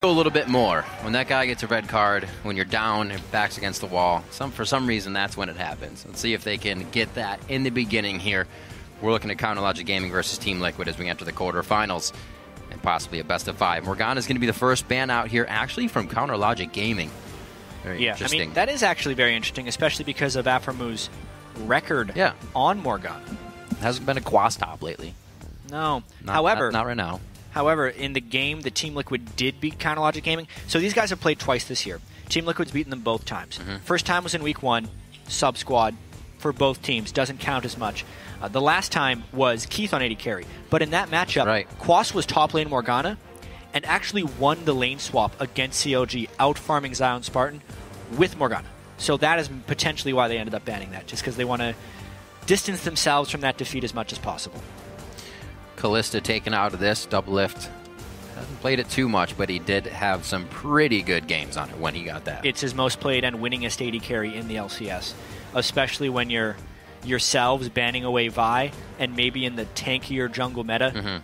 A little bit more. When that guy gets a red card, when you're down and back's against the wall, for some reason that's when it happens. Let's see if they can get that in the beginning here. We're looking at CounterLogic Gaming versus Team Liquid as we enter the quarterfinals and possibly a best of 5. Morgana is going to be the first ban out here, actually from CounterLogic Gaming. Very interesting. I mean, that is actually very interesting, especially because of Aframu's record on Morgana. Hasn't been a quas top lately. No. Not right now. However, in the game, the Team Liquid did beat CounterLogic Gaming. So these guys have played twice this year. Team Liquid's beaten them both times. First time was in Week 1, sub-squad for both teams. Doesn't count as much. The last time was Keith on AD carry. But in that matchup, Quas was top lane Morgana and actually won the lane swap against CLG, out-farming Zion Spartan with Morgana. So that is potentially why they ended up banning that, just because they want to distance themselves from that defeat as much as possible. Callista taken out of this. Doublelift hasn't played it too much, but he did have some pretty good games on it when he got that. It's his most played and winningest AD carry in the LCS, especially when you're yourselves banning away Vi, and maybe in the tankier jungle meta,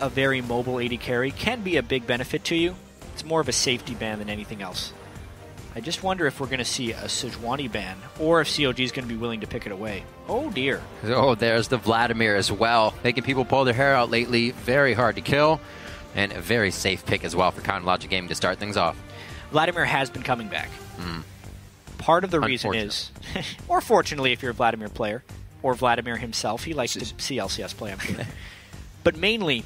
a very mobile AD carry can be a big benefit to you. It's more of a safety ban than anything else. I just wonder if we're going to see a Sejuani ban, or if CLG is going to be willing to pick it away. Oh, dear. Oh, there's the Vladimir as well. Making people pull their hair out lately. Very hard to kill, and a very safe pick as well for CounterLogic Gaming to start things off. Vladimir has been coming back. Part of the reason is, or fortunately if you're a Vladimir player, or Vladimir himself, he likes to see LCS play, I'm sure. But mainly,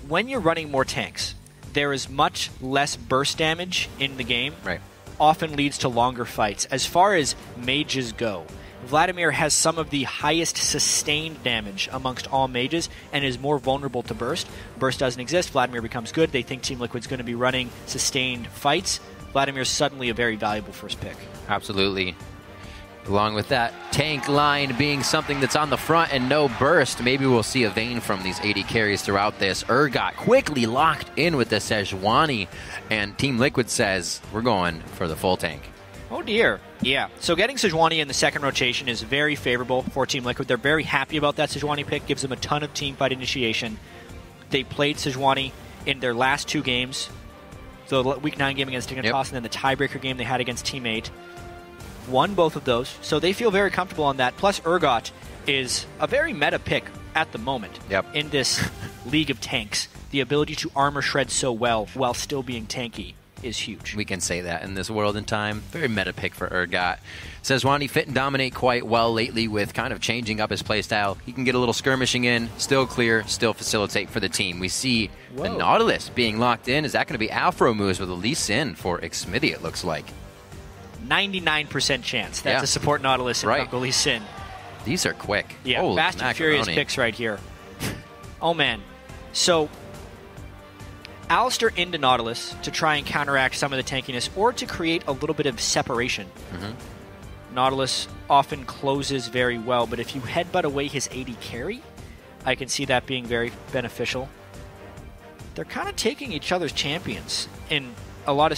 when you're running more tanks, there is much less burst damage in the game. Right. Often leads to longer fights. As far as mages go, Vladimir has some of the highest sustained damage amongst all mages and is more vulnerable to burst. Burst doesn't exist. Vladimir becomes good. They think Team Liquid's going to be running sustained fights. Vladimir's suddenly a very valuable first pick. Absolutely. Along with that tank line being something that's on the front and no burst, maybe we'll see a vein from these AD carries throughout this. Urgot quickly locked in with the Sejuani, and Team Liquid says, we're going for the full tank. Oh dear. Yeah. So getting Sejuani in the second rotation is very favorable for Team Liquid. They're very happy about that Sejuani pick. Gives them a ton of teamfight initiation. They played Sejuani in their last 2 games. The Week 9 game against Dignitas and then the tiebreaker game they had against Team 8. Won both of those, so they feel very comfortable on that. Plus, Urgot is a very meta pick at the moment in this league of tanks. The ability to armor shred so well while still being tanky is huge. We can say that in this world and time. Very meta pick for Urgot. Sejuani fit and dominate quite well lately with kind of changing up his playstyle. He can get a little skirmishing in, still clear, still facilitate for the team. We see the Nautilus being locked in. Is that going to be Afro moves with a Lee Sin for Xmithia, it looks like. 99% chance that's a support Nautilus and Uncle Lee Sin. These are quick. Yeah, fast and furious picks right here. Oh, man. So, Alistar into Nautilus to try and counteract some of the tankiness or to create a little bit of separation. Nautilus often closes very well, but if you headbutt away his AD carry, I can see that being very beneficial. They're kind of taking each other's champions in a lot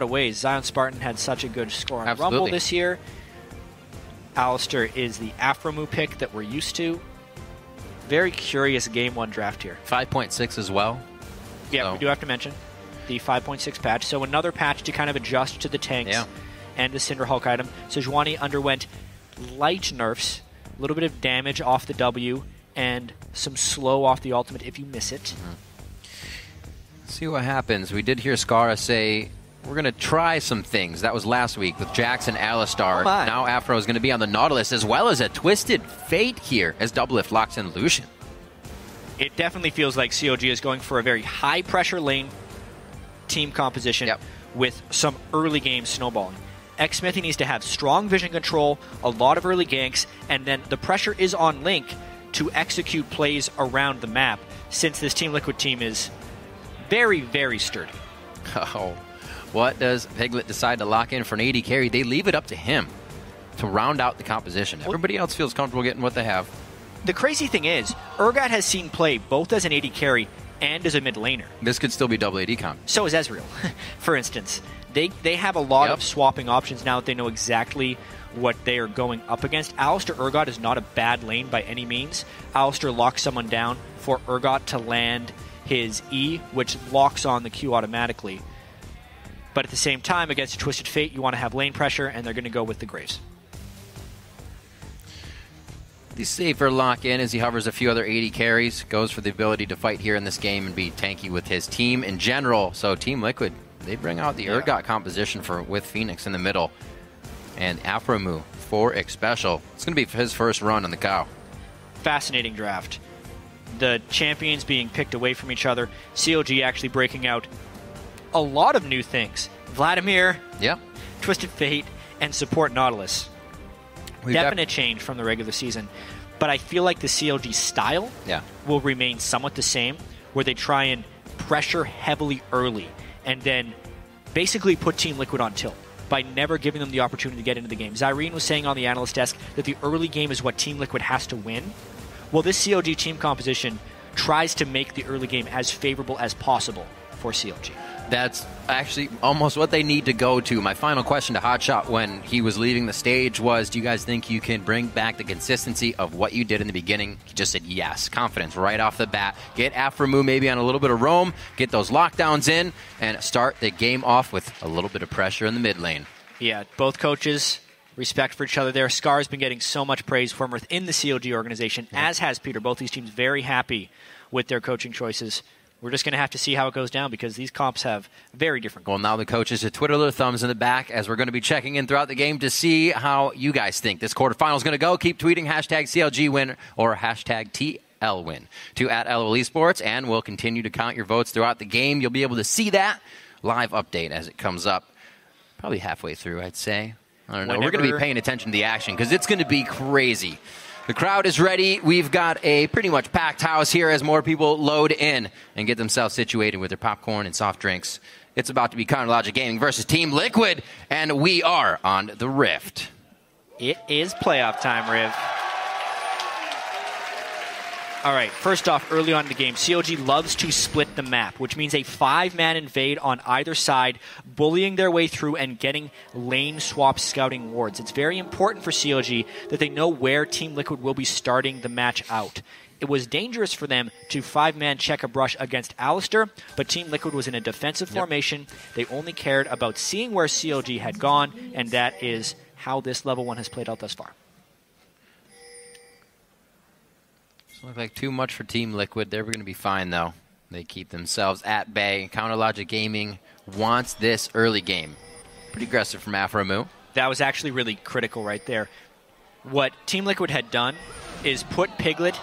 of ways. Zion Spartan had such a good score on Rumble this year. Alistar is the Aframu pick that we're used to. Very curious Game 1 draft here. 5.6 as well. Yeah, we do have to mention the 5.6 patch. So another patch to kind of adjust to the tanks and the Cinderhulk item. Sejuani underwent light nerfs, a little bit of damage off the W, and some slow off the ultimate if you miss it. See what happens. We did hear Skara say, we're going to try some things. That was last week with Jax and Alistar. Now Afro is going to be on the Nautilus, as well as a Twisted Fate here as Doublelift locks in Lucian. It definitely feels like CLG is going for a very high-pressure lane team composition with some early game snowballing. Xmithia needs to have strong vision control, a lot of early ganks, and then the pressure is on Link to execute plays around the map, since this Team Liquid team is very, very sturdy. Oh, what does Piglet decide to lock in for an AD carry? They leave it up to him to round out the composition. Everybody else feels comfortable getting what they have. The crazy thing is, Urgot has seen play both as an AD carry and as a mid laner. This could still be double AD comp. So is Ezreal, for instance. They have a lot of swapping options now that they know exactly what they are going up against. Alistar Urgot is not a bad lane by any means. Alistar locks someone down for Urgot to land his E, which locks on the Q automatically. But at the same time, against a Twisted Fate, you want to have lane pressure, and they're going to go with the Graves. The safer lock-in as he hovers a few other 80 carries, goes for the ability to fight here in this game and be tanky with his team in general. So Team Liquid, they bring out the Urgot composition with Phoenix in the middle. And Aphromoo for X Special. It's going to be his first run on the cow. Fascinating draft. The champions being picked away from each other. CLG actually breaking out a lot of new things. Vladimir, Twisted Fate, and support Nautilus. Definite change from the regular season. But I feel like the CLG style will remain somewhat the same, where they try and pressure heavily early and then basically put Team Liquid on tilt by never giving them the opportunity to get into the game. Zyrene was saying on the analyst desk that the early game is what Team Liquid has to win. Well, this CLG team composition tries to make the early game as favorable as possible for CLG. That's actually almost what they need to go to. My final question to Hotshot when he was leaving the stage was, do you guys think you can bring back the consistency of what you did in the beginning? He just said yes. Confidence right off the bat. Get Aphromoo maybe on a little bit of roam, get those lockdowns in, and start the game off with a little bit of pressure in the mid lane. Yeah, both coaches, respect for each other there. Scar's been getting so much praise from within the CLG organization, as has Peter. Both these teams very happy with their coaching choices. We're just going to have to see how it goes down because these comps have very different goals. Well, now the coaches should twiddle their thumbs in the back as we're going to be checking in throughout the game to see how you guys think this quarterfinal is going to go. Keep tweeting hashtag CLG win or hashtag TL win to @LOL Esports, and we'll continue to count your votes throughout the game. You'll be able to see that live update as it comes up probably halfway through, I'd say. I don't know. We're going to be paying attention to the action because it's going to be crazy. The crowd is ready. We've got a pretty much packed house here as more people load in and get themselves situated with their popcorn and soft drinks. It's about to be Chronologic Gaming versus Team Liquid, and we are on the Rift. It is playoff time, Riv. All right, first off, early on in the game, CLG loves to split the map, which means a 5-man invade on either side, bullying their way through and getting lane swap scouting wards. It's very important for CLG that they know where Team Liquid will be starting the match out. It was dangerous for them to 5-man check a brush against Alistar, but Team Liquid was in a defensive formation. They only cared about seeing where CLG had gone, and that is how this level 1 has played out thus far. Look like too much for Team Liquid. They're going to be fine, though. They keep themselves at bay. Chronologic Gaming wants this early game. Pretty aggressive from Aphromoo. That was actually really critical right there. What Team Liquid had done is put Piglet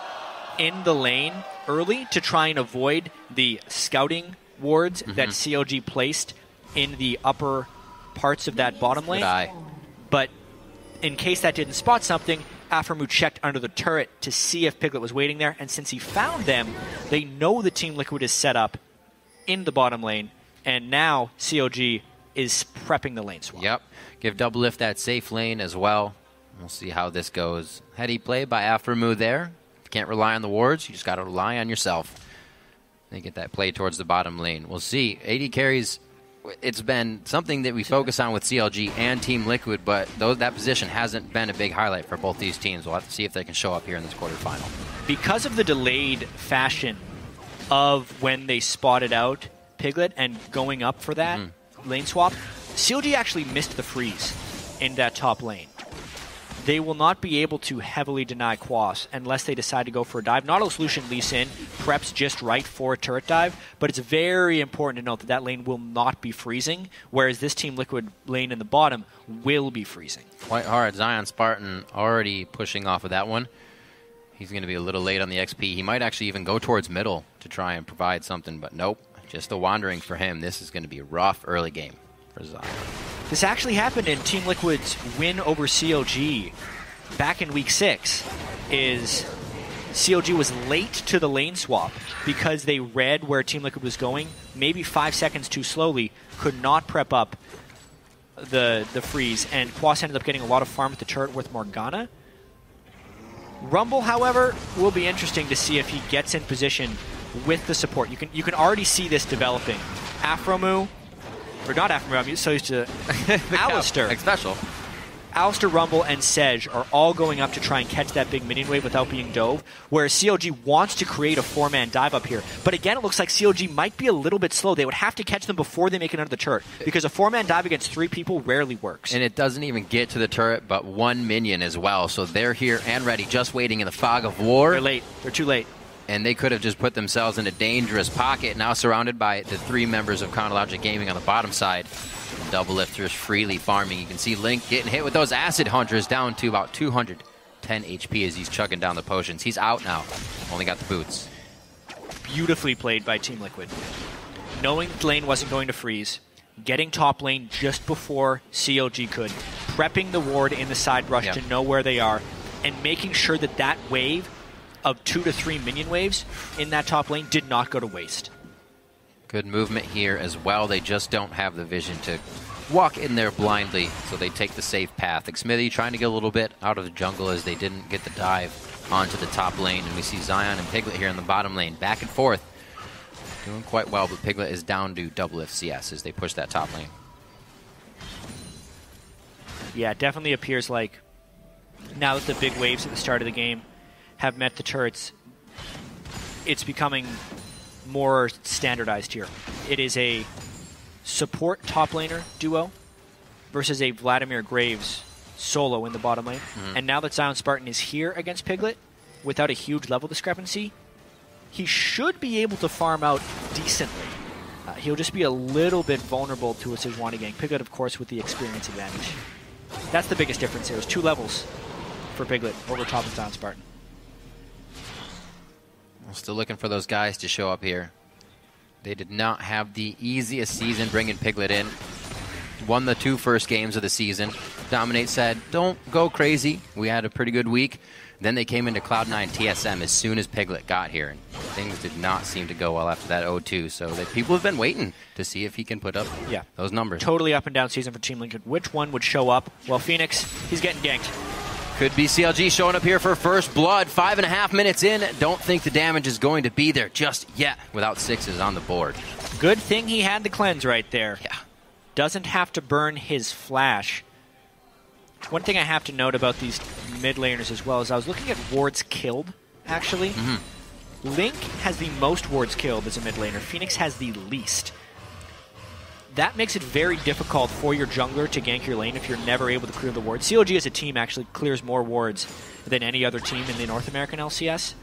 in the lane early to try and avoid the scouting wards that CLG placed in the upper parts of that bottom lane. Good eye. But in case that didn't spot something, Aphromoo checked under the turret to see if Piglet was waiting there, and since he found them, they know the Team Liquid is set up in the bottom lane, and now CLG is prepping the lane swap. Yep. Give Doublelift that safe lane as well. We'll see how this goes. Heady play by Aphromoo there. Can't rely on the wards. You just got to rely on yourself. They get that play towards the bottom lane. We'll see. 80 carries. It's been something that we focus on with CLG and Team Liquid, but that position hasn't been a big highlight for both these teams. We'll have to see if they can show up here in this quarterfinal. Because of the delayed fashion of when they spotted out Piglet and going up for that lane swap, CLG actually missed the freeze in that top lane. They will not be able to heavily deny Quas unless they decide to go for a dive. Nautilus Lucian Lee Sin preps just right for a turret dive, but it's very important to note that that lane will not be freezing, whereas this Team Liquid lane in the bottom will be freezing. Quite hard. Zion Spartan already pushing off of that one. He's going to be a little late on the XP. He might actually even go towards middle to try and provide something, but nope. Just the wandering for him. This is going to be a rough early game for Zion. This actually happened in Team Liquid's win over CLG back in Week 6. CLG was late to the lane swap because they read where Team Liquid was going, maybe 5 seconds too slowly, could not prep up the freeze, and Quas ended up getting a lot of farm at the turret with Morgana. Rumble, however, will be interesting to see if he gets in position with the support. You can already see this developing. Aphromoo, or not Aphromoo, I'm so used to Alistar. Special. Alistair, Rumble, and Sedge are all going up to try and catch that big minion wave without being dove, whereas CLG wants to create a 4-man dive up here. But again, it looks like CLG might be a little bit slow. They would have to catch them before they make it under the turret, because a 4-man dive against 3 people rarely works. And it doesn't even get to the turret, but 1 minion as well. So they're here and ready, just waiting in the fog of war. They're late. They're too late. And they could have just put themselves in a dangerous pocket, now surrounded by the 3 members of Chronologic Gaming on the bottom side. Double lifters freely farming. You can see Link getting hit with those acid hunters, down to about 210 HP as he's chugging down the potions. He's out now. Only got the boots. Beautifully played by Team Liquid. Knowing the lane wasn't going to freeze, getting top lane just before CLG could, prepping the ward in the side rush to know where they are, and making sure that that wave of 2 to 3 minion waves in that top lane did not go to waste. Good movement here as well. They just don't have the vision to walk in there blindly, so they take the safe path. Xmithy trying to get a little bit out of the jungle as they didn't get the dive onto the top lane. And we see Zion and Piglet here in the bottom lane. Back and forth. Doing quite well, but Piglet is down to double FCS as they push that top lane. Yeah, it definitely appears like now that the big waves at the start of the game have met the turrets, it's becoming more standardized here. It is a support top laner duo versus a Vladimir Graves solo in the bottom lane. And now that Zion Spartan is here against Piglet, without a huge level discrepancy, he should be able to farm out decently. He'll just be a little bit vulnerable to a Sejuani gank. Piglet, of course, with the experience advantage. That's the biggest difference here. There's 2 levels for Piglet over top of Zion Spartan. Still looking for those guys to show up here. They did not have the easiest season bringing Piglet in. Won the 2 first games of the season. Dominate said, don't go crazy. We had a pretty good week. Then they came into Cloud9 TSM as soon as Piglet got here. And things did not seem to go well after that 0-2. So people have been waiting to see if he can put up those numbers. Totally up and down season for Team Liquid. Which one would show up? Well, Phoenix, he's getting ganked. Could be CLG showing up here for first blood. 5.5 minutes in. Don't think the damage is going to be there just yet without 6s on the board. Good thing he had the cleanse right there. Yeah. Doesn't have to burn his flash. One thing I have to note about these mid laners as well is I was looking at wards killed, actually. Link has the most wards killed as a mid laner. Phoenix has the least. That makes it very difficult for your jungler to gank your lane if you're never able to clear the wards. CLG as a team actually clears more wards than any other team in the North American LCS.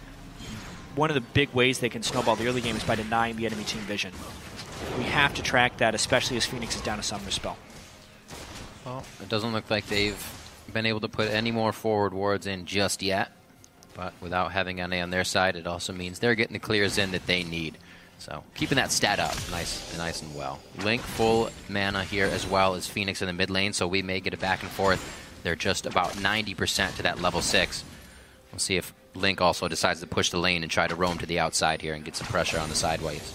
One of the big ways they can snowball the early game is by denying the enemy team vision. We have to track that, especially as Phoenix is down a Summoner spell. Well, it doesn't look like they've been able to put any more forward wards in just yet. But without having NA on their side, it also means they're getting the clears in that they need. So keeping that stat up nice and well. Link full mana here as well as Phoenix in the mid lane, so we may get it back and forth. They're just about 90% to that level 6. We'll see if Link also decides to push the lane and try to roam to the outside here and get some pressure on the sideways.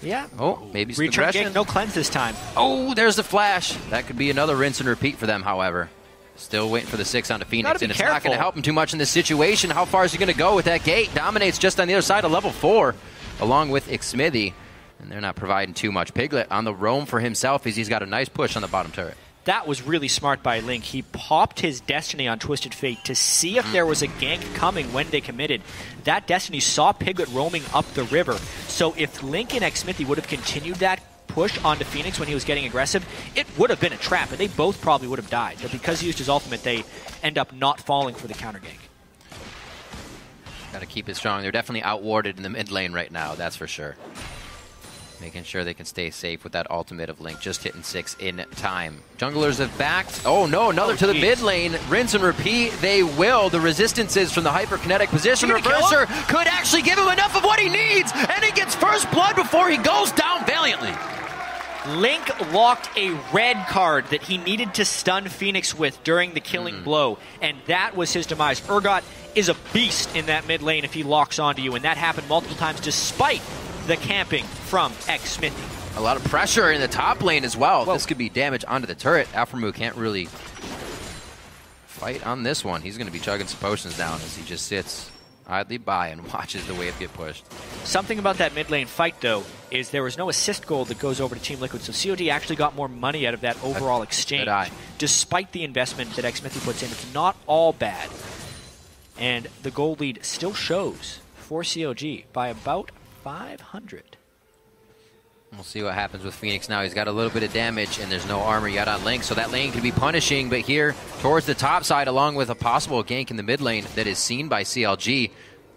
Yeah. Oh, maybe some return aggression. gank, no cleanse this time. Oh, there's the flash. That could be another rinse and repeat for them, however. Still waiting for the 6 onto Phoenix, and it's not going to help him too much in this situation. How far is he going to go with that gate? Dominates just on the other side of level 4, along with Xmithy, and they're not providing too much. Piglet on the roam for himself as he's got a nice push on the bottom turret. That was really smart by Link. He popped his Destiny on Twisted Fate to see if there was a gank coming when they committed. That Destiny saw Piglet roaming up the river. So if Link and Xmithy would have continued that push onto Phoenix when he was getting aggressive, it would have been a trap, and they both probably would have died. But because he used his ultimate, they end up not falling for the counter gank. Got to keep it strong. They're definitely outwarded in the mid lane right now, that's for sure. Making sure they can stay safe with that ultimate of Link, just hitting 6 in time. Junglers have backed. Oh no, another to the mid lane. Rinse and repeat, they will. The resistances from the hyperkinetic position reverser could actually give him enough of what he needs, and he gets first blood before he goes down valiantly. Link locked a red card that he needed to stun Phoenix with during the killing blow, and that was his demise. Urgot is a beast in that mid lane if he locks onto you, and that happened multiple times despite the camping from Xmithy. A lot of pressure in the top lane as well. Whoa. This could be damage onto the turret. Alphamu can't really fight on this one. He's going to be chugging some potions down as he just sits idly by and watches the wave get pushed. Something about that mid lane fight, though, is there was no assist gold that goes over to Team Liquid, so CLG actually got more money out of that overall exchange. Despite the investment that xMithy puts in, it's not all bad. And the gold lead still shows for CLG by about 500. We'll see what happens with Phoenix now. He's got a little bit of damage, and there's no armor yet on Link, so that lane could be punishing. But here, towards the top side, along with a possible gank in the mid lane that is seen by CLG,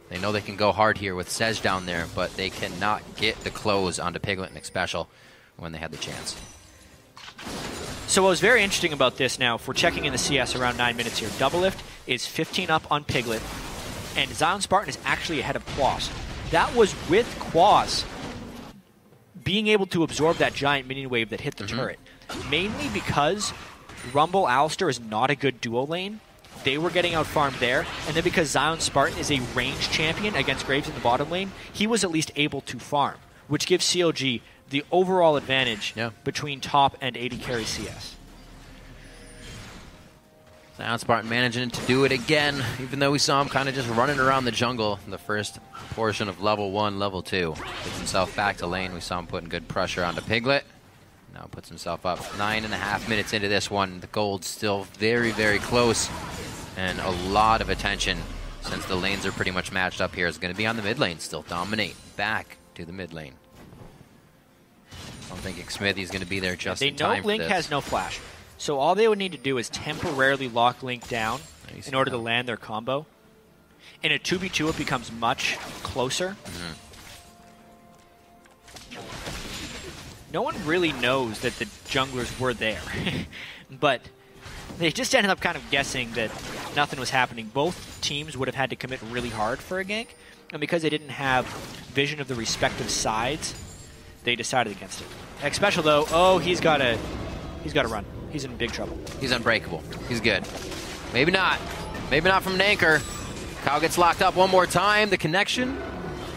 they know they can go hard here with Sej down there, but they cannot get the close onto Piglet and Xpecial when they had the chance. So what was very interesting about this now, if we're checking in the CS around 9 minutes here, Doublelift is 15 up on Piglet, and Zion Spartan is actually ahead of Quas. That was with Quas being able to absorb that giant minion wave that hit the turret. Mainly because Rumble Alistar is not a good duo lane. They were getting out farmed there, and then because Zion Spartan is a ranged champion against Graves in the bottom lane, he was at least able to farm, which gives CLG the overall advantage between top and AD carry CS. Zion Spartan managing to do it again, even though we saw him kind of just running around the jungle in the first portion of level 1, level 2. Gets himself back to lane. We saw him putting good pressure onto Piglet. Now puts himself up 9.5 minutes into this one. The gold's still very, very close. And a lot of attention, since the lanes are pretty much matched up here, is going to be on the mid lane still. Dominate back to the mid lane. I don't think xMithy's going to be there just in time for Link this. has no flash. So all they would need to do is temporarily lock Link down in order to land their combo. In a 2v2, it becomes much closer. No one really knows that the junglers were there. But they just ended up kind of guessing that nothing was happening. Both teams would have had to commit really hard for a gank. And because they didn't have vision of the respective sides, they decided against it. xPecial, though, he's got to run. He's in big trouble. He's unbreakable. He's good. Maybe not. Maybe not from an anchor. Kyle gets locked up one more time. The connection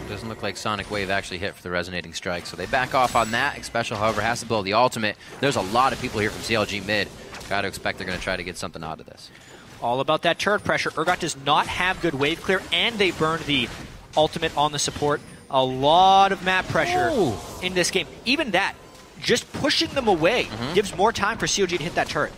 doesn't look like Sonic Wave actually hit for the resonating strike, so they back off on that. xPecial, however, has to blow the ultimate. There's a lot of people here from CLG mid. Got to expect they're going to try to get something out of this. All about that turret pressure. Urgot does not have good wave clear, and they burned the ultimate on the support. A lot of map pressure in this game. Even that, just pushing them away gives more time for CLG to hit that turret.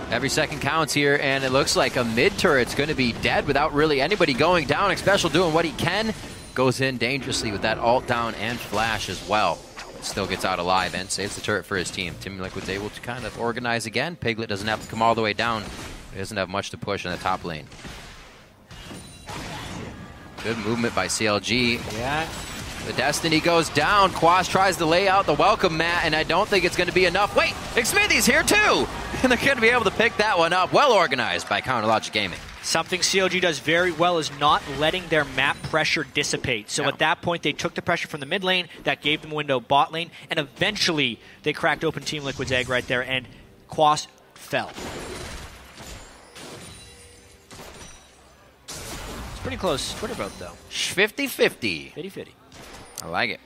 Every second counts here, and it looks like a mid turret's going to be dead without really anybody going down. xPecial doing what he can. Goes in dangerously with that ult down and flash as well. Still gets out alive and saves the turret for his team. Team Liquid's able to kind of organize again. Piglet doesn't have to come all the way down. He doesn't have much to push in the top lane. Good movement by CLG. Yeah. The Destiny goes down. Quas tries to lay out the welcome mat, and I don't think it's going to be enough. Wait, xMithy's here too! And they're going to be able to pick that one up. Well organized by Counterlogic Gaming. Something CLG does very well is not letting their map pressure dissipate. So at that point, they took the pressure from the mid lane. That gave them a window bot lane. And eventually, they cracked open Team Liquid's egg right there, and Quas fell. It's pretty close Twitter vote, though. 50-50. 50-50. I like it.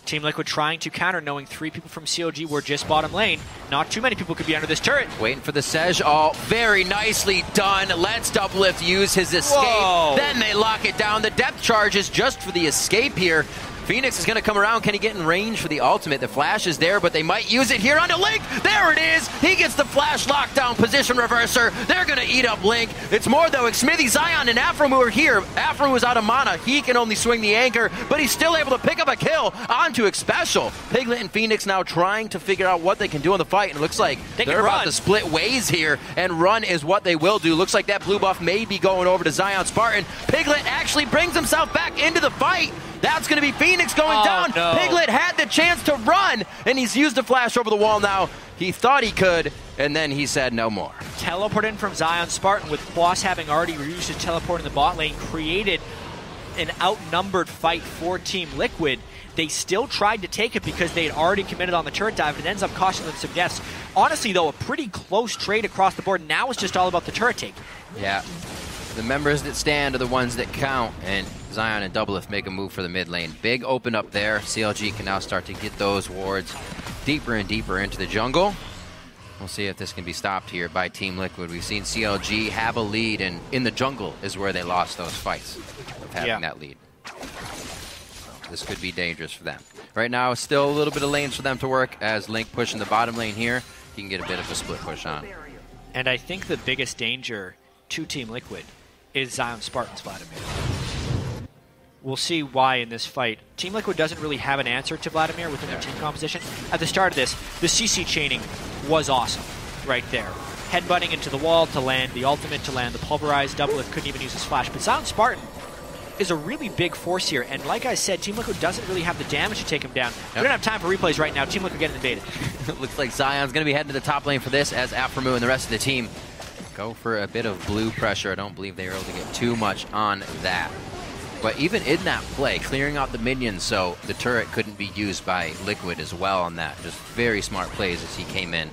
Team Liquid trying to counter, knowing 3 people from CLG were just bottom lane. Not too many people could be under this turret. Waiting for the Sej ult. Very nicely done. Let's Doublelift use his escape. Whoa. Then they lock it down. The depth charge is just for the escape here. Phoenix is going to come around. Can he get in range for the ultimate? The flash is there, but they might use it here onto Link. There it is. He gets the flash lockdown position reverser. They're going to eat up Link. It's more, though. xMithy, Zion, and Afro are here. Afro is out of mana. He can only swing the anchor, but he's still able to pick up a kill onto xPecial. Piglet and Phoenix now trying to figure out what they can do in the fight, and it looks like they're about to split ways here, and run is what they will do. Looks like that blue buff may be going over to Zion Spartan. Piglet actually brings himself back into the fight. That's going to be Phoenix going down. No. Piglet had the chance to run, and he's used a flash over the wall now. He thought he could, and then he said no more. Teleport in from Zion Spartan, with Quas having already used his teleport in the bot lane, created an outnumbered fight for Team Liquid. They still tried to take it because they had already committed on the turret dive, and it ends up costing them some deaths. Honestly, though, a pretty close trade across the board. Now it's just all about the turret take. Yeah. The members that stand are the ones that count, and Zion and Doublelift make a move for the mid lane. Big open up there. CLG can now start to get those wards deeper and deeper into the jungle. We'll see if this can be stopped here by Team Liquid. We've seen CLG have a lead, and in the jungle is where they lost those fights of having that lead. This could be dangerous for them. Right now, still a little bit of lanes for them to work as Link pushing the bottom lane here. He can get a bit of a split push on. And I think the biggest danger to Team Liquid is Zion Spartan's Vladimir. We'll see why in this fight. Team Liquid doesn't really have an answer to Vladimir within their team composition. At the start of this, the CC chaining was awesome right there. Headbutting into the wall to land the ultimate, to land the pulverized. Doublelift couldn't even use his flash. But Zion Spartan is a really big force here. And like I said, Team Liquid doesn't really have the damage to take him down. We don't have time for replays right now. Team Liquid getting invaded. Looks like Zion's going to be heading to the top lane for this as Aframu and the rest of the team go for a bit of blue pressure. I don't believe they were able to get too much on that. But even in that play, clearing out the minions so the turret couldn't be used by Liquid as well on that. Just very smart plays as he came in.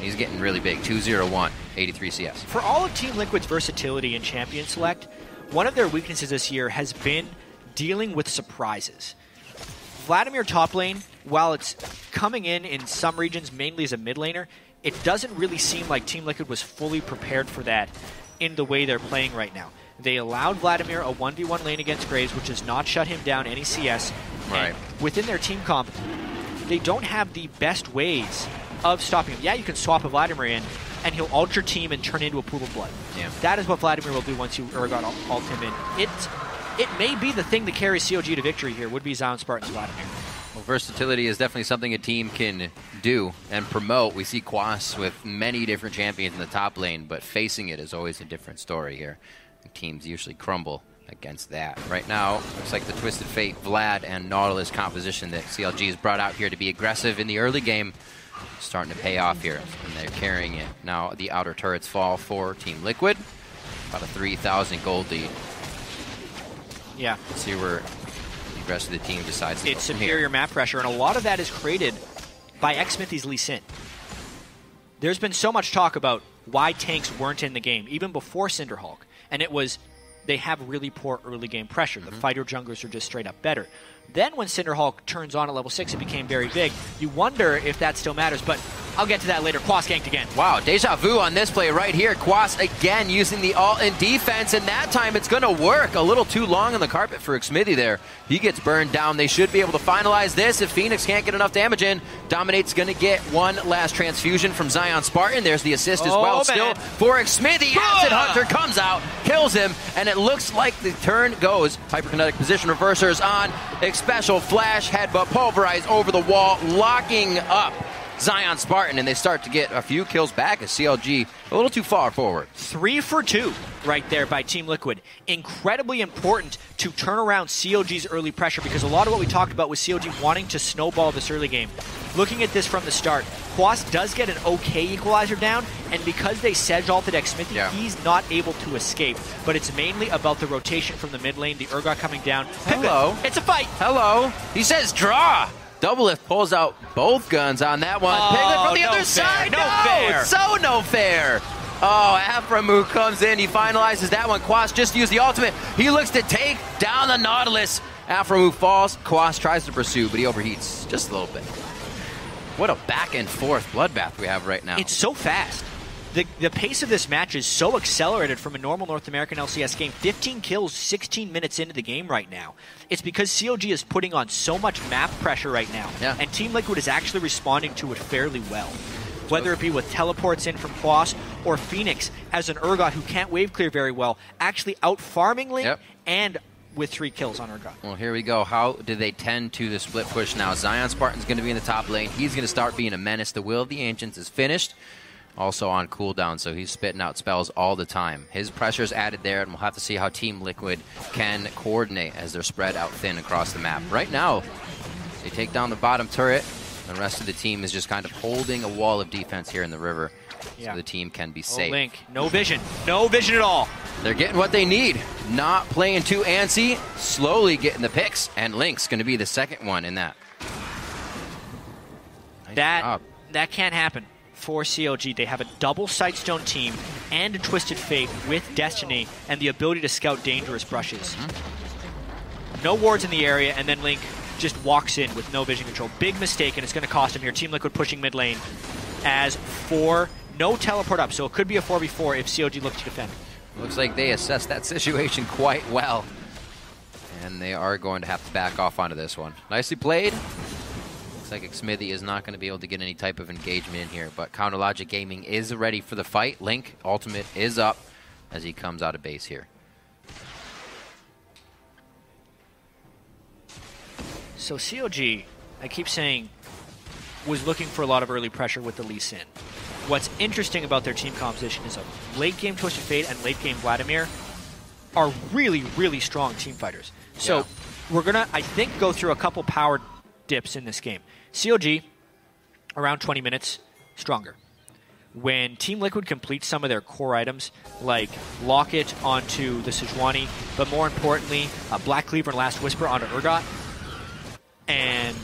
He's getting really big. 2-0-1, 83 CS. For all of Team Liquid's versatility in champion select, one of their weaknesses this year has been dealing with surprises. Vladimir top lane, while it's coming in some regions mainly as a mid laner, it doesn't really seem like Team Liquid was fully prepared for that in the way they're playing right now. They allowed Vladimir a 1v1 lane against Graves, which has not shut him down any CS. Right. And within their team comp, they don't have the best ways of stopping him. Yeah, you can swap a Vladimir in, and he'll ult your team and turn into a pool of blood. Yeah. That is what Vladimir will do once you Urgot ult him in. It may be the thing that carries CLG to victory here, would be Zion Spartan's Vladimir. Well, versatility is definitely something a team can do and promote. We see Quas with many different champions in the top lane, but facing it is always a different story here. Teams usually crumble against that. Right now, looks like the Twisted Fate, Vlad, and Nautilus composition that CLG has brought out here to be aggressive in the early game starting to pay off here, and they're carrying it. Now the outer turrets fall for Team Liquid. About a 3,000 gold lead. Yeah. Let's see where the rest of the team decides to It's superior map pressure, and a lot of that is created by Xmithy's Lee Sin. There's been so much talk about why tanks weren't in the game, even before Cinderhulk. And it was, they have really poor early game pressure. The fighter junglers are just straight up better. Then when Cinderhulk turns on at level 6, it became very big. You wonder if that still matters, but I'll get to that later. Quas ganked again. Wow, deja vu on this play right here. Quas again using the ult in defense, and that time it's going to work. A little too long on the carpet for Xmithy there. He gets burned down. They should be able to finalize this if Phoenix can't get enough damage in. Dominate's going to get one last transfusion from Zion Spartan. There's the assist as well. Still for Xmithy. Acid Hunter comes out, kills him, and it looks like the turn goes. Hyperkinetic position reversers on. Special flash headbutt, pulverize over the wall, locking up Zion Spartan, and they start to get a few kills back as CLG a little too far forward. 3 for 2 right there by Team Liquid. Incredibly important to turn around CLG's early pressure, because a lot of what we talked about was CLG wanting to snowball this early game. Looking at this from the start, Quas does get an okay equalizer down, and because they sedge ulted Xmithy, he's not able to escape. But it's mainly about the rotation from the mid lane, the Urgot coming down. Hello. It's a fight. Hello. He says draw. Doublelift pulls out both guns on that one. Piglet from the other side. No fair. So no fair. Oh, Aframu comes in. He finalizes that one. Quas just used the ultimate. He looks to take down the Nautilus. Aframu falls. Quas tries to pursue, but he overheats just a little bit. What a back and forth bloodbath we have right now. It's so fast. The pace of this match is so accelerated from a normal North American LCS game. 15 kills 16 minutes into the game right now. It's because CLG is putting on so much map pressure right now. Yeah. And Team Liquid is actually responding to it fairly well. Whether it be with teleports in from Quas or Phoenix as an Urgot who can't wave clear very well, actually out-farming Link and with 3 kills on Urgot. Well, here we go. How do they tend to the split push now? Zion Spartan's going to be in the top lane. He's going to start being a menace. The Will of the Ancients is finished. Also on cooldown, so he's spitting out spells all the time. His pressure's added there, and we'll have to see how Team Liquid can coordinate as they're spread out thin across the map. Right now, they take down the bottom turret. The rest of the team is just kind of holding a wall of defense here in the river, so the team can be safe. Link, no vision. No vision at all. They're getting what they need. Not playing too antsy, slowly getting the picks, and Link's going to be the second one in that. That can't happen for CLG. They have a double Sightstone team and a Twisted Fate with Destiny and the ability to scout dangerous brushes. No wards in the area, and then Link just walks in with no vision control. Big mistake, and it's going to cost him here. Team Liquid pushing mid lane. as 4, no teleport up, so it could be a 4v4 if CLG looks to defend. Looks like they assessed that situation quite well. And they are going to have to back off onto this one. Nicely played. Looks like Xmithy is not going to be able to get any type of engagement in here, but Counter Logic Gaming is ready for the fight. Link, ultimate is up as he comes out of base here. So CLG, I keep saying, was looking for a lot of early pressure with the Lee Sin. What's interesting about their team composition is a late game Twisted Fate and late game Vladimir are really, really strong team fighters. So we're going to, I think, go through a couple power dips in this game. CLG, around 20 minutes, stronger. When Team Liquid completes some of their core items, like Locket onto the Sejuani, but more importantly, Black Cleaver and Last Whisper onto Urgot, and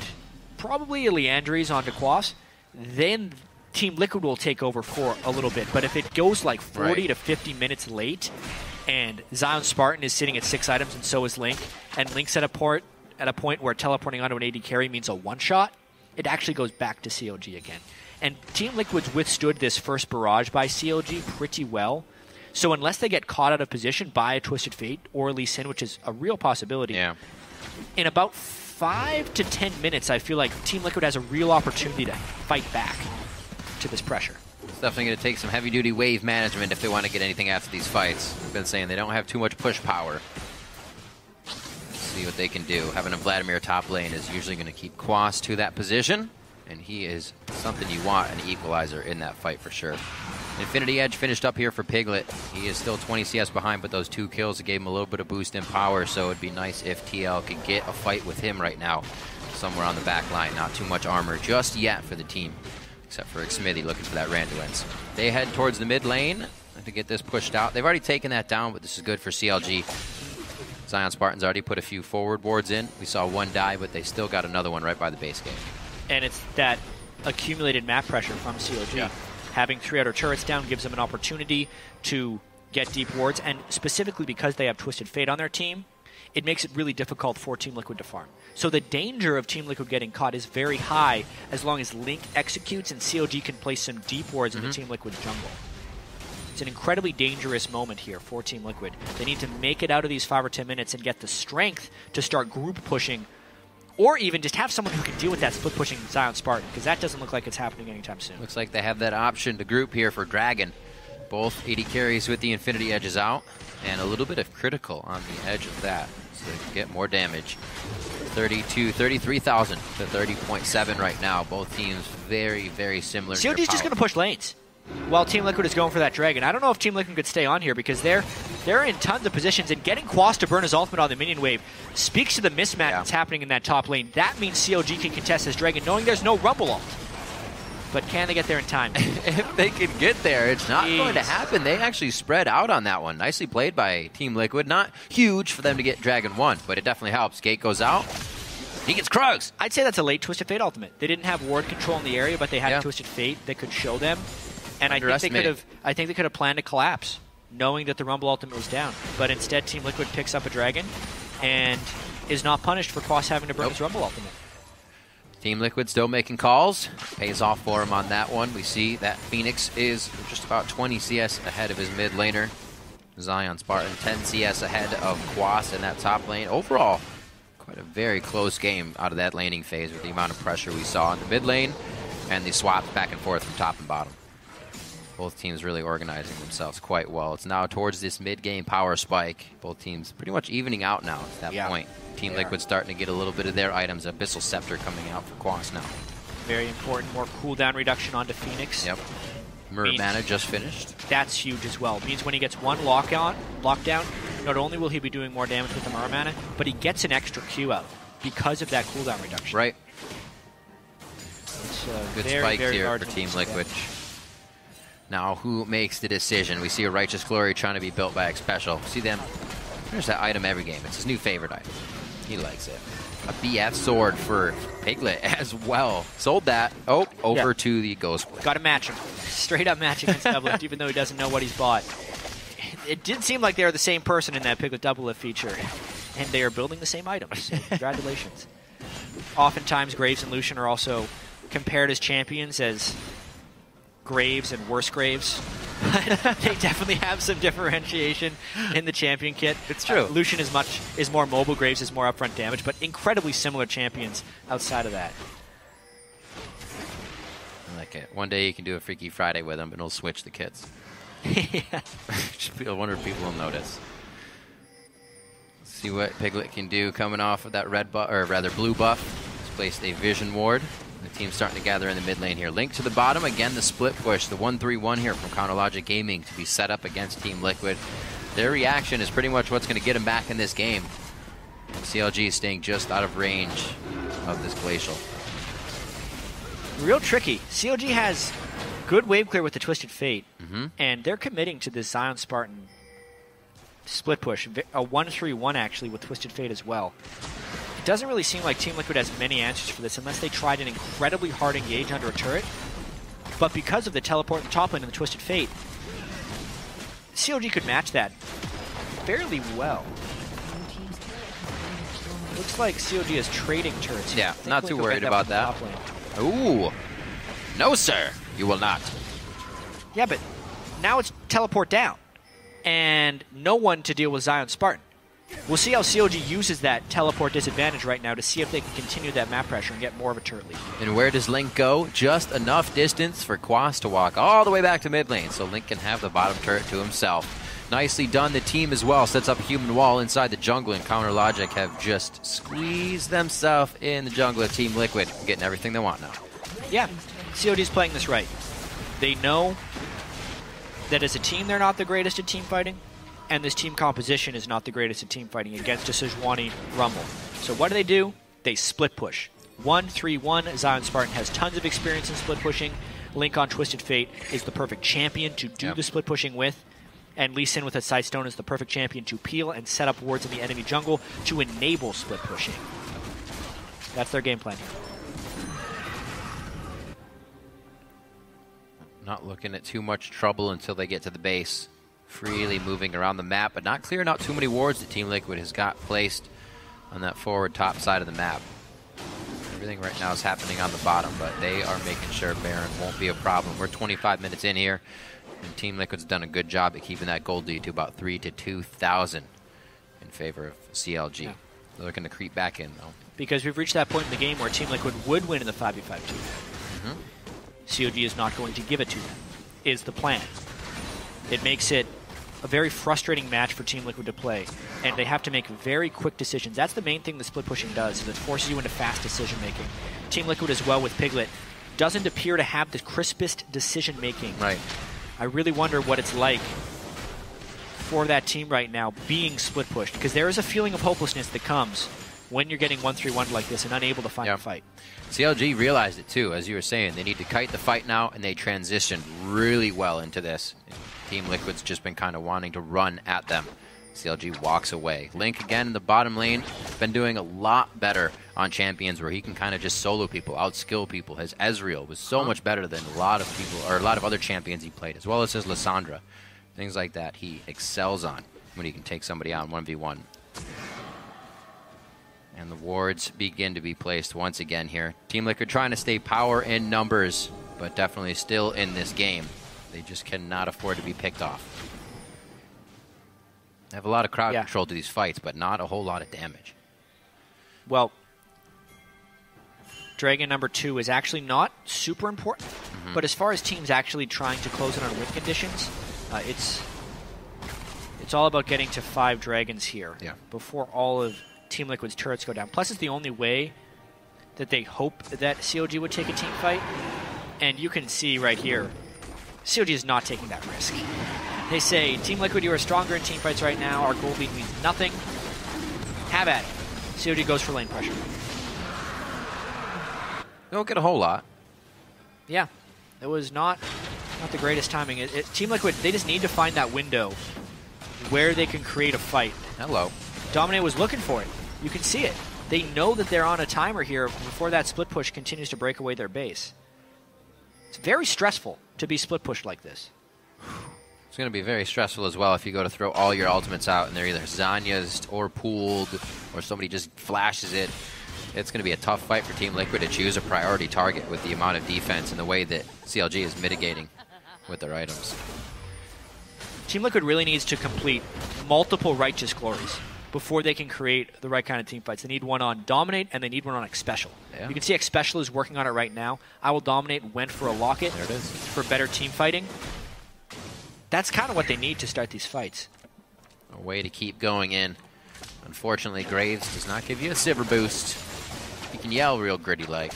probably a Leandries onto Quas, then Team Liquid will take over for a little bit. But if it goes like 40 to 50 minutes late, and Zion Spartan is sitting at 6 items, and so is Link, and Link's at a point where teleporting onto an AD carry means a one-shot, it actually goes back to CLG again. And Team Liquid's withstood this first barrage by CLG pretty well. So unless they get caught out of position by a Twisted Fate or a Lee Sin, which is a real possibility, in about 5 to 10 minutes, I feel like Team Liquid has a real opportunity to fight back to this pressure. It's definitely going to take some heavy-duty wave management if they want to get anything after these fights. I've been saying they don't have too much push power. Let's see what they can do. Having a Vladimir top lane is usually going to keep Quas to that position, and he is something you want, an equalizer in that fight for sure. Infinity Edge finished up here for Piglet. He is still 20 CS behind, but those 2 kills gave him a little bit of boost in power, so it'd be nice if TL could get a fight with him right now, somewhere on the back line. Not too much armor just yet for the team, except for Xmithy looking for that Randuin's. They head towards the mid lane to get this pushed out. They've already taken that down, but this is good for CLG. Zion Spartan's already put a few forward wards in. We saw one die, but they still got another one right by the base gate. And it's that accumulated map pressure from CLG. Yeah. Having 3 outer turrets down gives them an opportunity to get deep wards, and specifically because they have Twisted Fate on their team, it makes it really difficult for Team Liquid to farm. So the danger of Team Liquid getting caught is very high as long as Link executes and CLG can place some deep wards in the Team Liquid jungle. It's an incredibly dangerous moment here for Team Liquid. They need to make it out of these 5 or 10 minutes and get the strength to start group pushing, or even just have someone who can deal with that split pushing Zion Spartan, because that doesn't look like it's happening anytime soon. Looks like they have that option to group here for Dragon. Both 80 carries with the Infinity Edges out, and a little bit of critical on the edge of that, so they can get more damage. 33,000 to 30.7 right now. Both teams very, very similar. CLG's just going to push lanes while Team Liquid is going for that Dragon. I don't know if Team Liquid could stay on here because they're in tons of positions, and getting Quas to burn his ultimate on the minion wave speaks to the mismatch that's happening in that top lane. That means CLG can contest this Dragon knowing there's no Rumble ult. But can they get there in time? If they can get there, it's not going to happen. They actually spread out on that one. Nicely played by Team Liquid. Not huge for them to get Dragon 1, but it definitely helps. Gate goes out. He gets Krugs. I'd say that's a late Twisted Fate ultimate. They didn't have ward control in the area, but they had Twisted Fate that could show them. And I think they could have planned a collapse, knowing that the Rumble ultimate was down. But instead, Team Liquid picks up a Dragon and is not punished for Quas having to burn his Rumble ultimate. Team Liquid still making calls. Pays off for him on that one. We see that Phoenix is just about 20 CS ahead of his mid laner. Zion Spartan 10 CS ahead of Quas in that top lane. Overall, quite a very close game out of that laning phase with the amount of pressure we saw in the mid lane and the swaps back and forth from top and bottom. Both teams really organizing themselves quite well. It's now towards this mid-game power spike. Both teams pretty much evening out now at that point. Team Liquid starting to get a little bit of their items. Abyssal Scepter coming out for Quas now. Very important. More cooldown reduction onto Phoenix. Yep. Mirror mana just finished. That's huge as well. It means when he gets one lockdown, not only will he be doing more damage with the Mirror mana, but he gets an extra Q out because of that cooldown reduction. Right. It's good spike here for Team Liquid. Now, who makes the decision? We see a Righteous Glory trying to be built by Xpecial. See them. There's that item every game. It's his new favorite item. He likes it. A BF sword for Piglet as well. Sold that. Oh, over to the Ghost. Got to match him. Straight up match against Doublelift, even though he doesn't know what he's bought. It did seem like they were the same person in that Piglet Doublelift feature. And they are building the same items. So congratulations. Oftentimes, Graves and Lucian are also compared as champions, as Graves and worse Graves. They definitely have some differentiation in the champion kit. It's true. Lucian is more mobile, Graves is more upfront damage, but incredibly similar champions outside of that. I like it. One day you can do a Freaky Friday with them, and it'll switch the kits. Yeah. I wonder if people will notice. Let's see what Piglet can do coming off of that blue buff. He's placed a Vision Ward. The team's starting to gather in the mid lane here. Link to the bottom. Again, the split push. The 1-3-1 here from Counterlogic Gaming to be set up against Team Liquid. Their reaction is pretty much what's going to get them back in this game. CLG is staying just out of range of this Glacial. Real tricky. CLG has good wave clear with the Twisted Fate, and they're committing to this Zion Spartan split push. A 1-3-1 actually with Twisted Fate as well. It doesn't really seem like Team Liquid has many answers for this unless they tried an incredibly hard engage under a turret. But because of the teleport in the top lane and the Twisted Fate, CLG could match that fairly well. Looks like CLG is trading turrets. Yeah, not too worried about that. Ooh. No, sir. You will not. Yeah, but now it's teleport down. And no one to deal with Zion Spartan. We'll see how CLG uses that teleport disadvantage right now to see if they can continue that map pressure and get more of a turret lead. And where does Link go? Just enough distance for Quas to walk all the way back to mid lane, so Link can have the bottom turret to himself. Nicely done. The team as well sets up a human wall inside the jungle, and Counterlogic have just squeezed themselves in the jungle of Team Liquid, getting everything they want now. Yeah, COD's playing this right. They know that as a team they're not the greatest at team fighting, and this team composition is not the greatest at team fighting against a Sejuani Rumble. So what do? They split push. 1-3-1. Zion Spartan has tons of experience in split pushing. Link on Twisted Fate is the perfect champion to do the split pushing with. And Lee Sin with a Sightstone is the perfect champion to peel and set up wards in the enemy jungle to enable split pushing. That's their game plan here. Not looking at too much trouble until they get to the base. Freely moving around the map, but not clearing out too many wards that Team Liquid has got placed on that forward top side of the map. Everything right now is happening on the bottom, but they are making sure Baron won't be a problem. We're 25 minutes in here, and Team Liquid's done a good job at keeping that gold lead to about 3 to 2,000 in favor of CLG. Yeah. They're looking to creep back in, though. Because we've reached that point in the game where Team Liquid would win in the 5v5-2. COG is not going to give it to them, is the plan. It makes it a very frustrating match for Team Liquid to play, and they have to make very quick decisions. That's the main thing the split pushing does, is it forces you into fast decision making. Team Liquid as well with Piglet doesn't appear to have the crispest decision making. Right. I really wonder what it's like for that team right now being split pushed, because there is a feeling of hopelessness that comes when you're getting 1-3-1 like this and unable to find a fight. CLG realized it too, as you were saying. They need to kite the fight now, and they transitioned really well into this. Team Liquid's just been kind of wanting to run at them. CLG walks away. Link again in the bottom lane, been doing a lot better on champions where he can kind of just solo people, outskill people. His Ezreal was so much better than a lot of people, or a lot of other champions he played, as well as his Lissandra. Things like that he excels on when he can take somebody out in 1v1. And the wards begin to be placed once again here. Team Liquid trying to stay power in numbers, but definitely still in this game. They just cannot afford to be picked off. They have a lot of crowd control to these fights, but not a whole lot of damage. Well, Dragon number 2 is actually not super important, but as far as teams actually trying to close it on win conditions, it's all about getting to 5 Dragons here before all of Team Liquid's turrets go down. Plus, it's the only way that they hope that CLG would take a team fight. And you can see right here, CLG is not taking that risk. They say, Team Liquid, you are stronger in team fights right now. Our gold lead means nothing. Have at it. CLG goes for lane pressure. They don't get a whole lot. Yeah. It was not the greatest timing. Team Liquid, they just need to find that window where they can create a fight. Hello. Dominate was looking for it. You can see it. They know that they're on a timer here before that split push continues to break away their base. It's very stressful to be split pushed like this. It's going to be very stressful as well if you go to throw all your ultimates out and they're either Zanya's or pooled or somebody just flashes it. it's going to be a tough fight for Team Liquid to choose a priority target with the amount of defense and the way that CLG is mitigating with their items. Team Liquid really needs to complete multiple Righteous Glories before they can create the right kind of team fights. They need one on Dominate, and they need one on X-Special. Yeah. You can see X-Special is working on it right now. I Will Dominate went for a Locket there it is. for better team fighting. That's kind of what they need to start these fights. A way to keep going in. Unfortunately, Graves does not give you a Sivir boost. You can yell real gritty-like.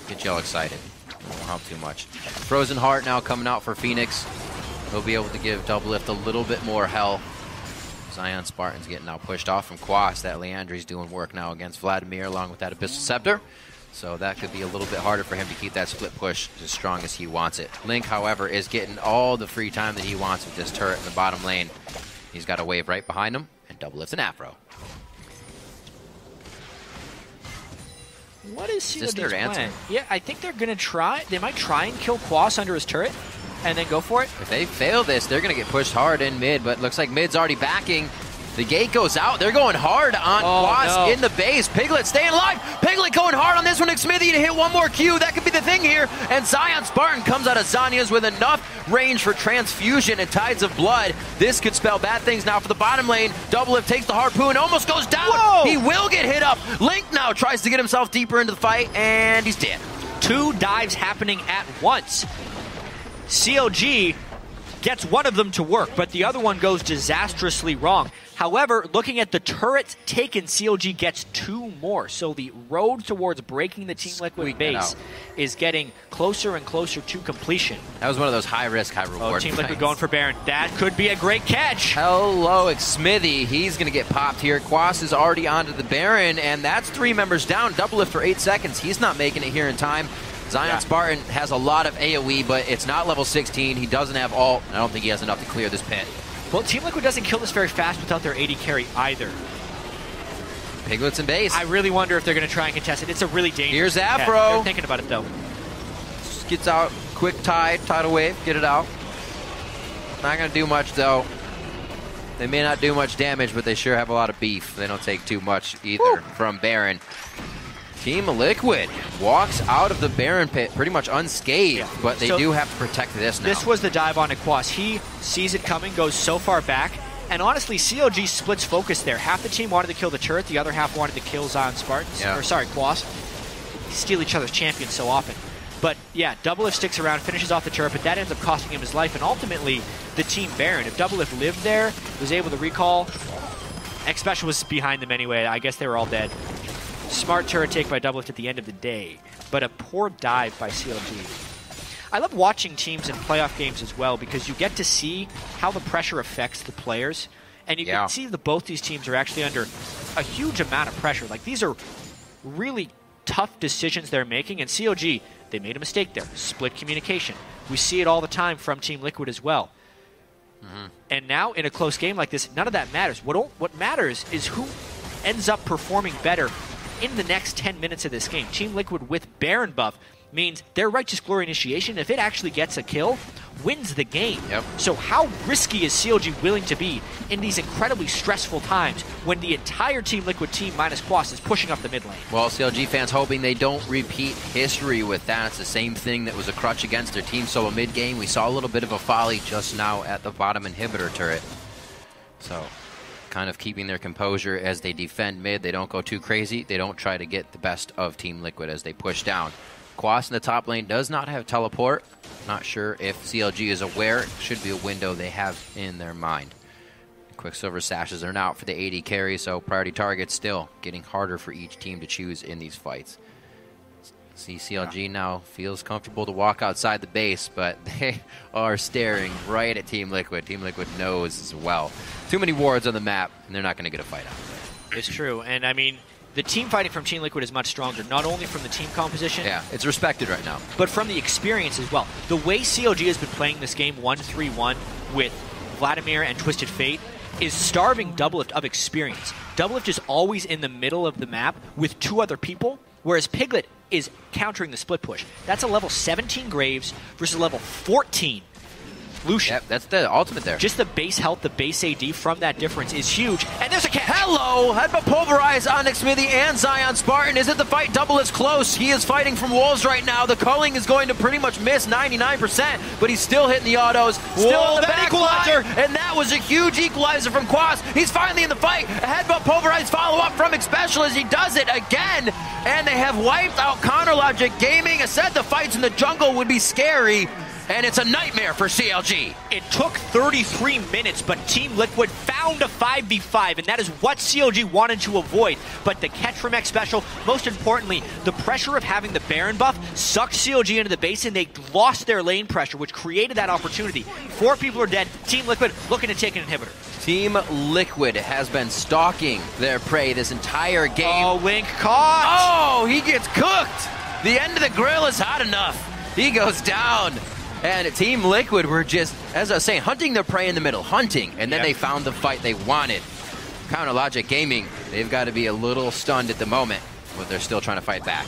Get y'all excited. It won't help too much. Frozen Heart now coming out for Phoenix. He'll be able to give Doublelift a little bit more hell. Zion Spartan's getting now pushed off from Quas. That Leandri's doing work now against Vladimir along with that Abyssal Scepter. So that could be a little bit harder for him to keep that split push as strong as he wants it. Link, however, is getting all the free time that he wants with this turret in the bottom lane. He's got a wave right behind him, and Doublelift and Afro. What is this their answer? Yeah, I think they're going to try. They might try and kill Quas under his turret and then go for it. If they fail this, they're going to get pushed hard in mid, but looks like mid's already backing. The gate goes out. They're going hard on Quas in the base. Piglet staying alive. Piglet going hard on this one. Smithy to hit one more Q. That could be the thing here. And Zion Spartan comes out of Zanya's with enough range for transfusion and Tides of Blood. This could spell bad things now for the bottom lane. Doublelift takes the harpoon. Almost goes down. Whoa. He will get hit up. Link now tries to get himself deeper into the fight, and he's dead. 2 dives happening at once. CLG gets one of them to work, but the other one goes disastrously wrong. However, looking at the turrets taken, CLG gets 2 more. So the road towards breaking the Team Liquid base is getting closer and closer to completion. That was one of those high-risk, high-reward Team Liquid fights. going for Baron. That could be a great catch. Hello, Smithy. He's going to get popped here. Quas is already onto the Baron, and that's 3 members down. Doublelift for 8 seconds. He's not making it here in time. Zion Spartan has a lot of AoE, but it's not level 16. He doesn't have ult. I don't think he has enough to clear this pit. Well, Team Liquid doesn't kill this very fast without their AD carry either. Piglets in base. I really wonder if they're going to try and contest it. It's a really dangerous Here's Afro. catch. They're thinking about it, though. Just gets out, quick tidal wave, get it out. Not going to do much, though. They may not do much damage, but they sure have a lot of beef. They don't take too much either from Baron. Team Liquid walks out of the Baron pit pretty much unscathed, but they do have to protect this now. This was the dive on Quas. He sees it coming, goes so far back, and honestly, CLG splits focus there. Half the team wanted to kill the turret, the other half wanted to kill Zion Spartans, or sorry, Quas. Steal each other's champions so often. But yeah, Doublelift sticks around, finishes off the turret, but that ends up costing him his life, and ultimately, the Team Baron. If Doublelift lived there, was able to recall, X-Special was behind them anyway. I guess they were all dead. Smart turret take by Doublelift at the end of the day, but a poor dive by CLG. I love watching teams in playoff games as well because you get to see how the pressure affects the players, and you can see that both these teams are actually under a huge amount of pressure. Like, these are really tough decisions they're making, and CLG, they made a mistake there. Split communication. We see it all the time from Team Liquid as well. And now, in a close game like this, none of that matters. What matters is who ends up performing better in the next 10 minutes of this game. Team Liquid with Baron buff means their Righteous Glory initiation, if it actually gets a kill, wins the game. So how risky is CLG willing to be in these incredibly stressful times when the entire Team Liquid team minus Quas is pushing up the mid lane? Well, CLG fans hoping they don't repeat history with that. It's the same thing that was a crutch against their team solo mid game. We saw a little bit of a folly just now at the bottom inhibitor turret. So kind of keeping their composure as they defend mid. They don't go too crazy. They don't try to get the best of Team Liquid as they push down. Quas in the top lane does not have teleport. Not sure if CLG is aware. It should be a window they have in their mind. Quicksilver sashes are out for the AD carry, so priority targets still getting harder for each team to choose in these fights. See, CLG now feels comfortable to walk outside the base, but they are staring right at Team Liquid. Team Liquid knows as well. Too many wards on the map, and they're not going to get a fight out of it. It's true, and I mean, the team fighting from Team Liquid is much stronger, not only from the team composition. Yeah, it's respected right now. But from the experience as well. The way CLG has been playing this game 1-3-1 with Vladimir and Twisted Fate is starving Doublelift of experience. Doublelift is always in the middle of the map with 2 other people, whereas Piglet is countering the split push. That's a level 17 Graves versus level 14 Lucian. Yep, that's the ultimate there. Just the base health, the base AD from that difference is huge. And there's a catch. Hello! Headbutt pulverize Onyx Smithy and Zion Spartan. Is it the fight? Double is close. He is fighting from wolves right now. The culling is going to pretty much miss 99%, but he's still hitting the autos. Still on the back equalizer. And that was a huge equalizer from Quas. He's finally in the fight. A headbutt pulverize follow-up from Xpecial as he does it again. And they have wiped out Counter Logic Gaming. I said the fights in the jungle would be scary. And it's a nightmare for CLG. It took 33 minutes, but Team Liquid found a 5v5, and that is what CLG wanted to avoid. But the catch from Xpecial, most importantly, the pressure of having the Baron buff sucked CLG into the base, and they lost their lane pressure, which created that opportunity. 4 people are dead. Team Liquid looking to take an inhibitor. Team Liquid has been stalking their prey this entire game. Oh, Link caught! Oh, he gets cooked! The end of the grill is hot enough. He goes down. And Team Liquid were just, as I was saying, hunting their prey in the middle, hunting, and then they found the fight they wanted. Counter Logic Gaming, they've got to be a little stunned at the moment, but they're still trying to fight back.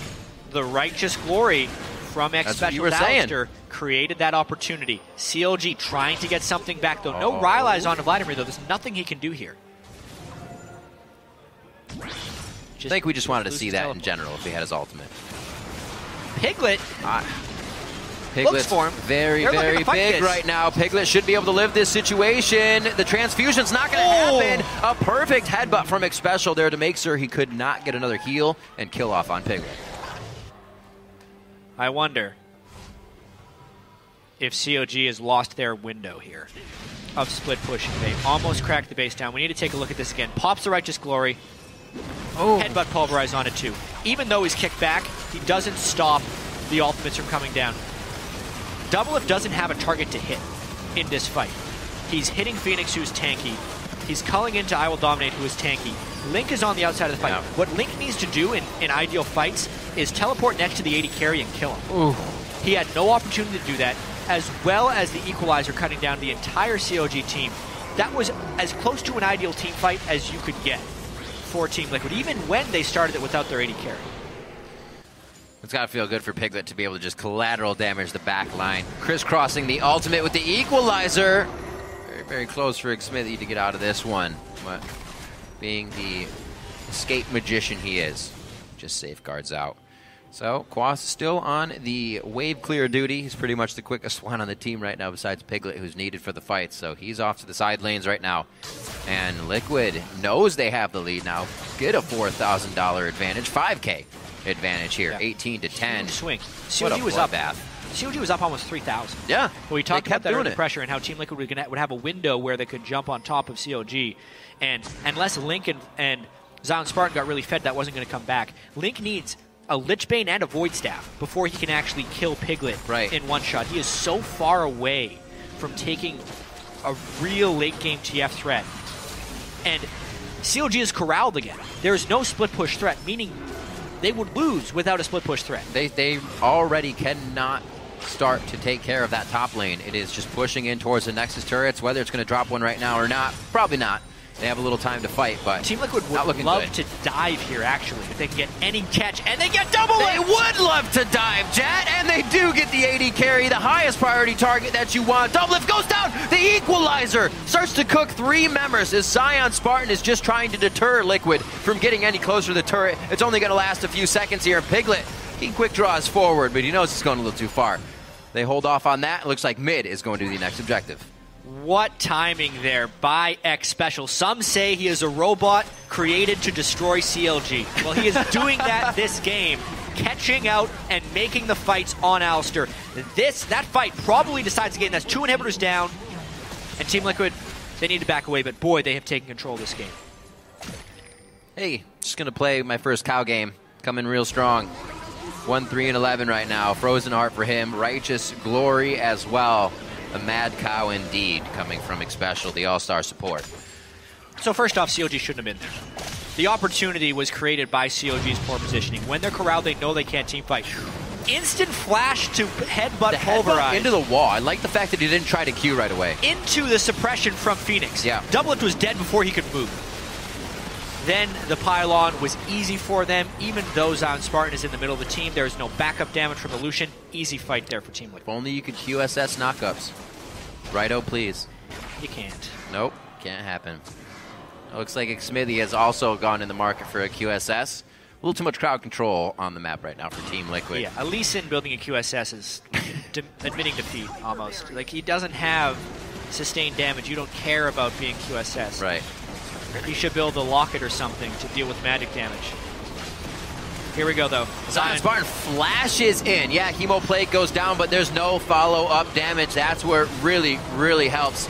The righteous glory from Xpecial Alistair created that opportunity. CLG trying to get something back, though. No Rylai's on to Vladimir, though. There's nothing he can do here. I think we just wanted to see that in general if he had his ultimate. Piglet. Piglet's very, very big right now. Piglet should be able to live this situation. The transfusion's not going to happen. A perfect headbutt from Xpecial there to make sure he could not get another heal and kill off on Piglet. I wonder if CLG has lost their window here of split pushing. They almost cracked the base down. We need to take a look at this again. Pops the Righteous Glory. Headbutt pulverize on it too. Even though he's kicked back, he doesn't stop the ultimates from coming down. Doublelift doesn't have a target to hit in this fight. He's hitting Phoenix, who's tanky. He's culling into I Will Dominate, who is tanky. Link is on the outside of the fight. Yeah. What Link needs to do in ideal fights is teleport next to the AD carry and kill him. Ooh. He had no opportunity to do that, as well as the equalizer cutting down the entire CLG team. That was as close to an ideal team fight as you could get for Team Liquid, even when they started it without their AD carry. It's got to feel good for Piglet to be able to just collateral damage the back line. Crisscrossing the ultimate with the equalizer. Very, very close for Smithy to get out of this one. But being the escape magician he is, just safeguards out. So Quas is still on the wave clear duty. He's pretty much the quickest one on the team right now besides Piglet, who's needed for the fight. So he's off to the side lanes right now. And Liquid knows they have the lead now. Get a $4,000 advantage, 5K. Advantage here, 18 to 10. Swing. CLG was up. CLG was up almost 3,000. Yeah, we talked about that early pressure and how Team Liquid would have a window where they could jump on top of CLG, and unless Link and Zion Spartan got really fed, that wasn't going to come back. Link needs a Lich Bane and a Void Staff before he can actually kill Piglet in one shot. He is so far away from taking a real late game TF threat, and CLG is corralled again. There is no split push threat, meaning they would lose without a split push threat. They already cannot start to take care of that top lane. It is just pushing in towards the Nexus turrets, whether it's going to drop one right now or not. Probably not. They have a little time to fight, but Team Liquid would love to dive here, actually, if they can get any catch, and they get double They would love to dive, Jet, and they do get the AD carry, the highest priority target that you want. Doublelift goes down, the equalizer starts to cook 3 members as Zion Spartan is just trying to deter Liquid from getting any closer to the turret. It's only going to last a few seconds here. Piglet, he quick draws forward, but he knows it's going a little too far. They hold off on that. It looks like mid is going to the next objective. What timing there by Xpecial. Some say he is a robot created to destroy CLG. Well, he is doing that this game, catching out and making the fights on Alistair. That fight probably decides the game. That's 2 inhibitors down, and Team Liquid, they need to back away, but boy, they have taken control of this game. Hey, just going to play my first cow game. Coming real strong. 1-3-11 right now. Frozen Heart for him. Righteous Glory as well. A mad cow indeed coming from Xpecial, the all-star support. So first off, CLG shouldn't have been there. The opportunity was created by CLG's poor positioning. When they're corralled, they know they can't team fight. Instant flash to headbutt pulverize. Into the wall. I like the fact that he didn't try to Q right away. Into the suppression from Phoenix. Yeah. Doublelift was dead before he could move. Then the pylon was easy for them. Even though Zion Spartan is in the middle of the team, there is no backup damage from the Lucian. Easy fight there for Team Liquid. If only you could QSS knockups. Righto, please. You can't. Nope, can't happen. It looks like Smithy has also gone in the market for a QSS. A little too much crowd control on the map right now for Team Liquid. Yeah, Aleeson building a QSS is admitting defeat, almost. Like, he doesn't have sustained damage. You don't care about being QSS. Right. You should build a Locket or something to deal with magic damage. Here we go, though. Zion Spartan flashes in. Yeah, Hemo Plate goes down, but there's no follow-up damage. That's where it really, really helps.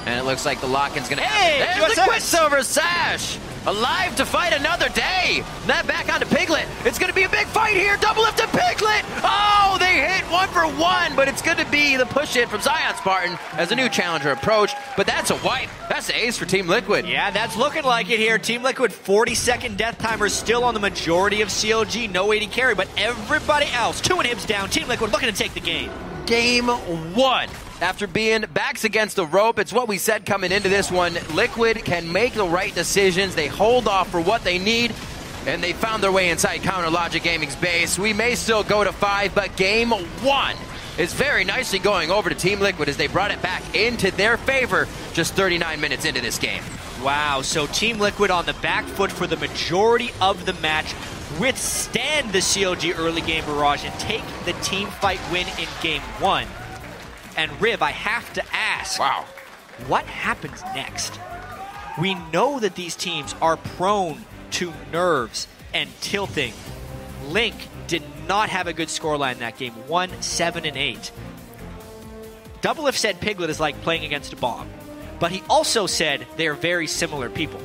And it looks like the lock-in's going to happen. There's the Quicksilver Sash! Alive to fight another day! That back onto Piglet. It's going to be a big fight here. Double lift to Piglet! Oh, they hit 1 for 1, but it's going to be the push hit from Zion Spartan as a new challenger approached. But that's a wipe. That's an ace for Team Liquid. Yeah, that's looking like it here. Team Liquid, 40-second death timer still on the majority of CLG. No AD carry, but everybody else, 2 inhibs down. Team Liquid looking to take the game. Game 1. After being backs against the rope, it's what we said coming into this one. Liquid can make the right decisions. They hold off for what they need, and they found their way inside Counter Logic Gaming's base. We may still go to 5, but Game 1 is very nicely going over to Team Liquid as they brought it back into their favor just 39 minutes into this game. Wow, so Team Liquid on the back foot for the majority of the match, withstand the CLG early game barrage, and take the team fight win in Game 1. And Riv, I have to ask, wow, what happens next? We know that these teams are prone to nerves and tilting. Link did not have a good scoreline in that game, 1-7-8. Doublelift said Piglet is like playing against a bomb, but he also said they are very similar people.